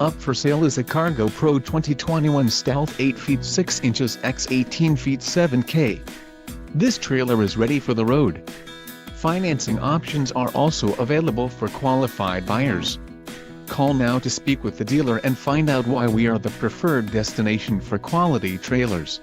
Up for sale is a CargoPro 2021 Stealth 8 feet 6 inches x 18 feet 7K. This trailer is ready for the road. Financing options are also available for qualified buyers. Call now to speak with the dealer and find out why we are the preferred destination for quality trailers.